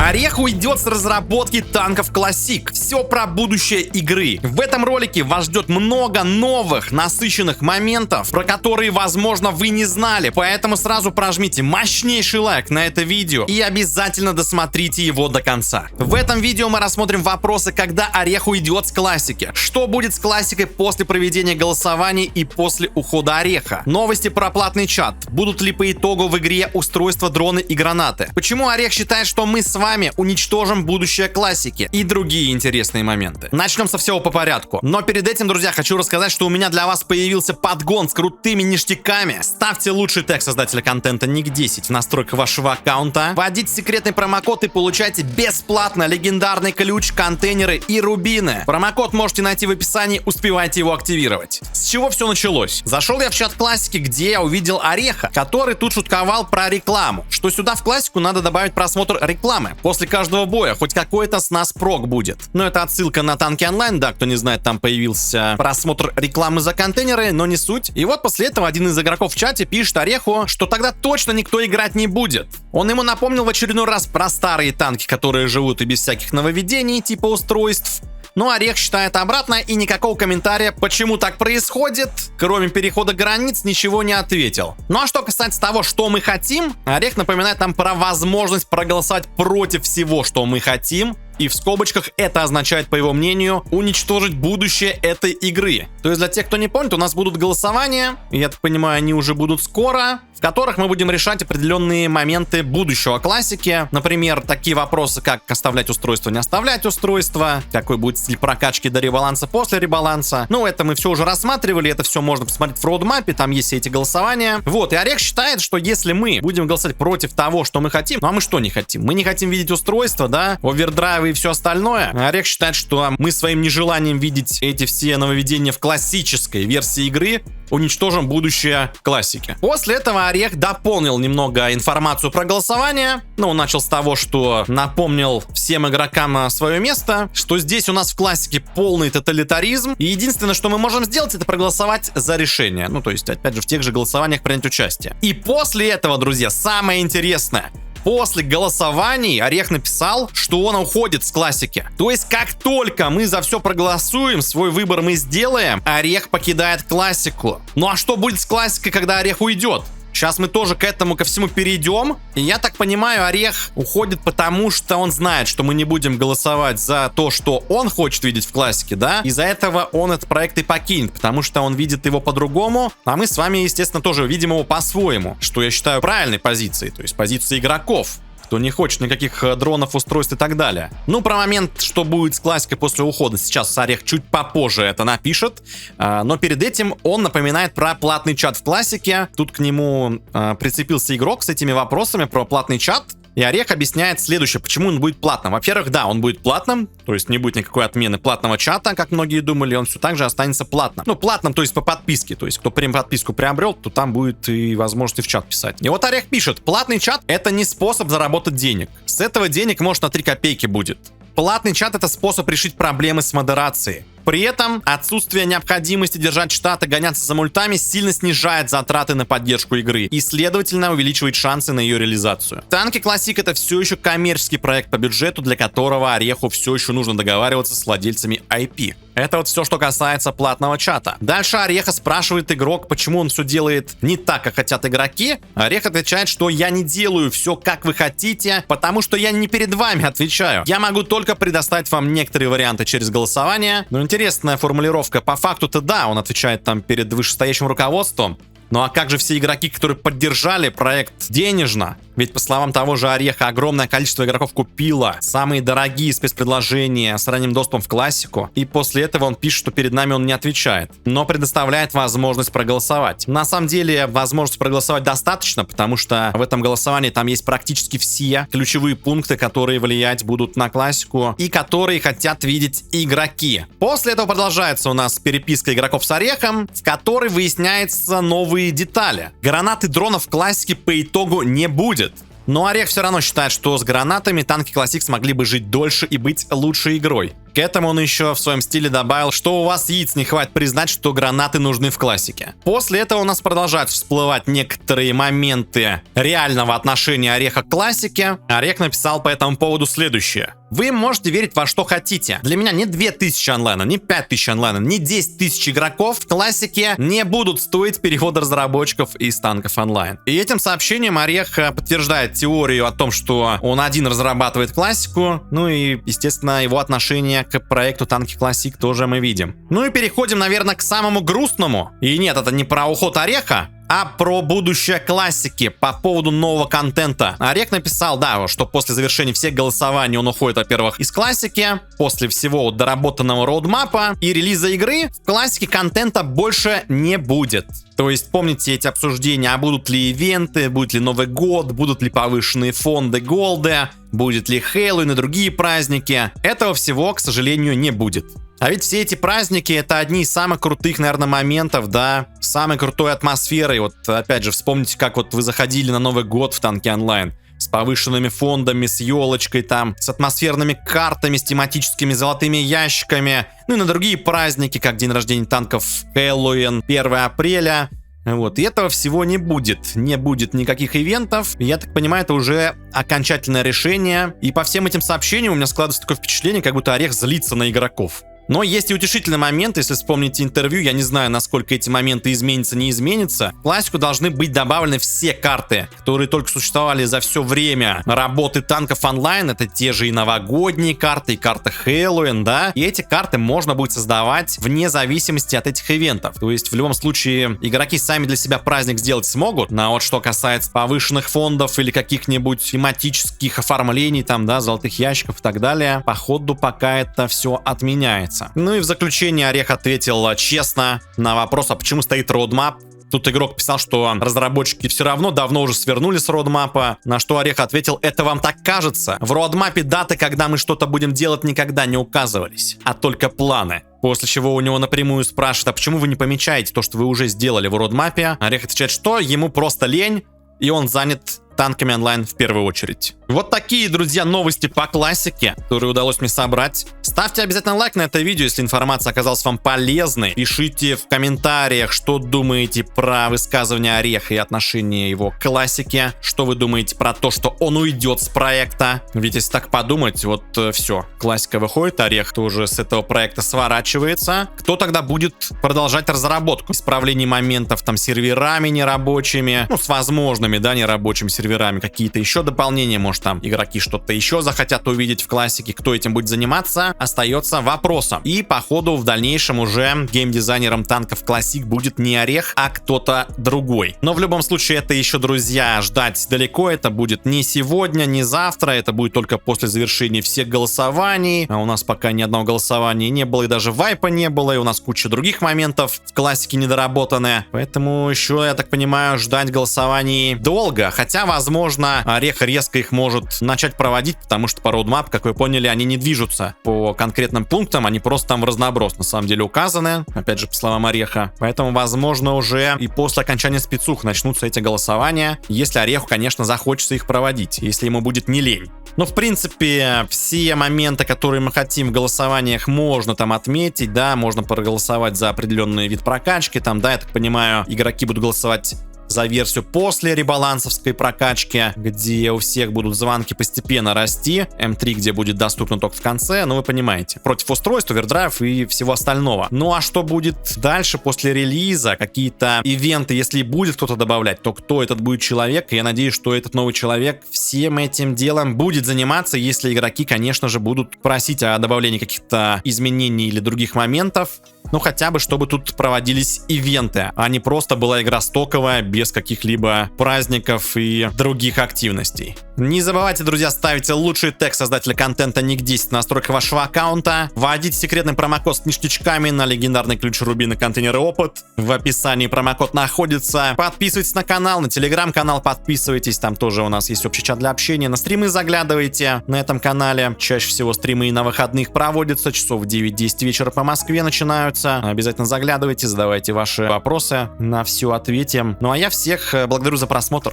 Орех уйдет с разработки танков Classic. Все про будущее игры. В этом ролике вас ждет много новых, насыщенных моментов, про которые, возможно, вы не знали. Поэтому сразу прожмите мощнейший лайк на это видео и обязательно досмотрите его до конца. В этом видео мы рассмотрим вопросы, когда Орех уйдет с классики, что будет с классикой после проведения голосований и после ухода Ореха, новости про платный чат, будут ли по итогу в игре устройства, дроны и гранаты, почему Орех считает, что мы с вами уничтожим будущее классики и другие интересные моменты. Начнем со всего по порядку. Но перед этим, друзья, хочу рассказать, что у меня для вас появился подгон с крутыми ништяками. Ставьте лучший тег создателя контента Ник10 в настройках вашего аккаунта, вводите секретный промокод и получайте бесплатно легендарный ключ, контейнеры и рубины. Промокод можете найти в описании, успевайте его активировать. С чего все началось? Зашел я в чат классики, где я увидел Ореха, который тут шутковал про рекламу, что сюда в классику надо добавить просмотр рекламы. После каждого боя хоть какой-то с нас прок будет. Но это отсылка на танки онлайн, да, кто не знает, там появился просмотр рекламы за контейнеры, но не суть. И вот после этого один из игроков в чате пишет Ореху, что тогда точно никто играть не будет. Он ему напомнил в очередной раз про старые танки, которые живут и без всяких нововведений, типа устройств. Но Орех считает обратно и никакого комментария, почему так происходит, кроме перехода границ, ничего не ответил. Ну а что касается того, что мы хотим, Орех напоминает нам про возможность проголосовать против всего, что мы хотим. И в скобочках это означает, по его мнению, уничтожить будущее этой игры. То есть для тех, кто не помнит, у нас будут голосования, и я так понимаю, они уже будут скоро, в которых мы будем решать определенные моменты будущего классики. Например, такие вопросы, как оставлять устройство, не оставлять устройство, какой будет стиль прокачки до ребаланса, после ребаланса. Ну, это мы все уже рассматривали, это все можно посмотреть в роудмапе, там есть все эти голосования. Вот, и Орех считает, что если мы будем голосовать против того, что мы хотим, ну а мы что не хотим? Мы не хотим видеть устройство, да, овердрайв и все остальное. Орех считает, что мы своим нежеланием видеть эти все нововведения в классической версии игры уничтожим будущее классики. После этого Орех дополнил немного информацию про голосование. Ну, он начал с того, что напомнил всем игрокам свое место, что здесь у нас в классике полный тоталитаризм, и единственное, что мы можем сделать, это проголосовать за решение. Ну, то есть, опять же, в тех же голосованиях принять участие. И после этого, друзья, самое интересное. После голосований Орех написал, что он уходит с классики. То есть, как только мы за все проголосуем, свой выбор мы сделаем, Орех покидает классику. Ну а что будет с классикой, когда Орех уйдет? Сейчас мы тоже к этому ко всему перейдем. И я так понимаю, Орех уходит потому, что он знает, что мы не будем голосовать за то, что он хочет видеть в классике, да? Из-за этого он этот проект и покинет, потому что он видит его по-другому, а мы с вами, естественно, тоже видим его по-своему, что я считаю правильной позицией, то есть позицией игроков, кто не хочет никаких дронов, устройств и так далее. Ну, про момент, что будет с классикой после ухода, сейчас Орех чуть попозже это напишет. Но перед этим он напоминает про платный чат в классике. Тут к нему прицепился игрок с этими вопросами про платный чат. И Орех объясняет следующее, почему он будет платным. Во-первых, да, он будет платным, то есть не будет никакой отмены платного чата, как многие думали, он все так же останется платным. Ну, платным, то есть по подписке, то есть кто подписку приобрел, то там будет и возможность в чат писать. И вот Орех пишет, платный чат — это не способ заработать денег. С этого денег, может, на 3 копейки будет. Платный чат — это способ решить проблемы с модерацией. При этом отсутствие необходимости держать чат и гоняться за мультами сильно снижает затраты на поддержку игры и, следовательно, увеличивает шансы на ее реализацию. Танки Classic — это все еще коммерческий проект по бюджету, для которого Ореху все еще нужно договариваться с владельцами IP. Это вот все, что касается платного чата. Дальше Ореха спрашивает игрок, почему он все делает не так, как хотят игроки. Орех отвечает, что я не делаю все, как вы хотите, потому что я не перед вами отвечаю. Я могу только предоставить вам некоторые варианты через голосование. Но интересная формулировка. По факту-то да, он отвечает там перед вышестоящим руководством. Ну а как же все игроки, которые поддержали проект денежно? Ведь, по словам того же Ореха, огромное количество игроков купило самые дорогие спецпредложения с ранним доступом в классику. И после этого он пишет, что перед нами он не отвечает, но предоставляет возможность проголосовать. На самом деле, возможность проголосовать достаточно, потому что в этом голосовании там есть практически все ключевые пункты, которые влиять будут на классику и которые хотят видеть игроки. После этого продолжается у нас переписка игроков с Орехом, в которой выясняются новые детали. Гранаты дронов в классике по итогу не будет. Но Орех все равно считает, что с гранатами танки Classic смогли бы жить дольше и быть лучшей игрой. К этому он еще в своем стиле добавил, что у вас яиц не хватит признать, что гранаты нужны в классике. После этого у нас продолжают всплывать некоторые моменты реального отношения Ореха к классике. Орех написал по этому поводу следующее. Вы можете верить во что хотите. Для меня ни 2000 онлайна, ни 5000 онлайна, ни 10 тысяч игроков в классике не будут стоить перехода разработчиков из танков онлайн. И этим сообщением Орех подтверждает теорию о том, что он один разрабатывает классику. Ну и, естественно, его отношение к проекту Танки Classic тоже мы видим. Ну и переходим, наверное, к самому грустному. И нет, это не про уход Ореха, а про будущее классики по поводу нового контента. Орех написал, да, что после завершения всех голосований он уходит, во-первых, из классики, после всего доработанного роудмапа и релиза игры в классике контента больше не будет. То есть помните эти обсуждения, а будут ли ивенты, будет ли Новый год, будут ли повышенные фонды голда, будет ли Хэллоуин и другие праздники. Этого всего, к сожалению, не будет. А ведь все эти праздники — это одни из самых крутых, наверное, моментов, да, самой крутой атмосферой. Вот, опять же, вспомните, как вот вы заходили на Новый год в танки онлайн. С повышенными фондами, с елочкой там, с атмосферными картами, с тематическими золотыми ящиками. Ну и на другие праздники, как день рождения танков, Хэллоуин, 1 апреля. Вот, и этого всего не будет. Не будет никаких ивентов. Я так понимаю, это уже окончательное решение. И по всем этим сообщениям у меня складывается такое впечатление, как будто Орех злится на игроков. Но есть и утешительный момент, если вспомните интервью, я не знаю, насколько эти моменты изменятся, не изменятся. В классику должны быть добавлены все карты, которые только существовали за все время работы танков онлайн. Это те же и новогодние карты, и карты Хэллоуин, да. И эти карты можно будет создавать вне зависимости от этих ивентов. То есть в любом случае игроки сами для себя праздник сделать смогут. Но вот что касается повышенных фондов или каких-нибудь тематических оформлений, там, да, золотых ящиков и так далее, по ходу пока это все отменяется. Ну и в заключение Орех ответил честно на вопрос, а почему стоит роудмап. Тут игрок писал, что разработчики все равно давно уже свернули с роудмапа, на что Орех ответил: это вам так кажется? В роудмапе даты, когда мы что-то будем делать, никогда не указывались, а только планы. После чего у него напрямую спрашивают: а почему вы не помечаете то, что вы уже сделали в роудмапе? Орех отвечает, что ему просто лень, и он занят танками онлайн в первую очередь. Вот такие, друзья, новости по классике, которые удалось мне собрать. Ставьте обязательно лайк на это видео, если информация оказалась вам полезной. Пишите в комментариях, что думаете про высказывание Ореха и отношение его к классике. Что вы думаете про то, что он уйдет с проекта. Ведь если так подумать, вот все, классика выходит, Орех тоже с этого проекта сворачивается. Кто тогда будет продолжать разработку? Исправление моментов там серверами нерабочими, ну с возможными, да, нерабочими серверами, какие-то еще дополнения, может там игроки что-то еще захотят увидеть в классике, кто этим будет заниматься, остается вопросом. И походу в дальнейшем уже геймдизайнером танков Classic будет не Орех, а кто-то другой. Но в любом случае это еще, друзья, ждать далеко, это будет не сегодня, не завтра, это будет только после завершения всех голосований. А у нас пока ни одного голосования не было, и даже вайпа не было, и у нас куча других моментов в классике недоработаны. Поэтому еще, я так понимаю, ждать голосований долго, хотя, возможно, Орех резко их может начать проводить, потому что по роудмап, как вы поняли, они не движутся по конкретным пунктам, они просто там в разноброс на самом деле указаны, опять же, по словам Ореха. Поэтому, возможно, уже и после окончания спецух начнутся эти голосования, если Ореху, конечно, захочется их проводить, если ему будет не лень. Но, в принципе, все моменты, которые мы хотим в голосованиях, можно там отметить, да, можно проголосовать за определенный вид прокачки, там, да, я так понимаю, игроки будут голосовать за версию после ребалансовской прокачки, где у всех будут звонки постепенно расти, М3, где будет доступно только в конце, ну вы понимаете, против устройств, овердрайв и всего остального. Ну а что будет дальше после релиза, какие-то ивенты, если и будет кто-то добавлять, то кто этот будет человек? Я надеюсь, что этот новый человек всем этим делом будет заниматься, если игроки, конечно же, будут просить о добавлении каких-то изменений или других моментов. Ну хотя бы, чтобы тут проводились ивенты, а не просто была игра стоковая, без каких-либо праздников и других активностей. Не забывайте, друзья, ставить лучший тег создателя контента Ник 10 в настройках вашего аккаунта, вводите секретный промокод с ништячками на легендарный ключ Рубина контейнер опыт. В описании промокод находится. Подписывайтесь на канал, на телеграм-канал подписывайтесь, там тоже у нас есть общий чат для общения. На стримы заглядывайте на этом канале. Чаще всего стримы и на выходных проводятся, часов в 9-10 вечера по Москве начинаются. Обязательно заглядывайте, задавайте ваши вопросы, на все ответим. Ну а я всех благодарю за просмотр.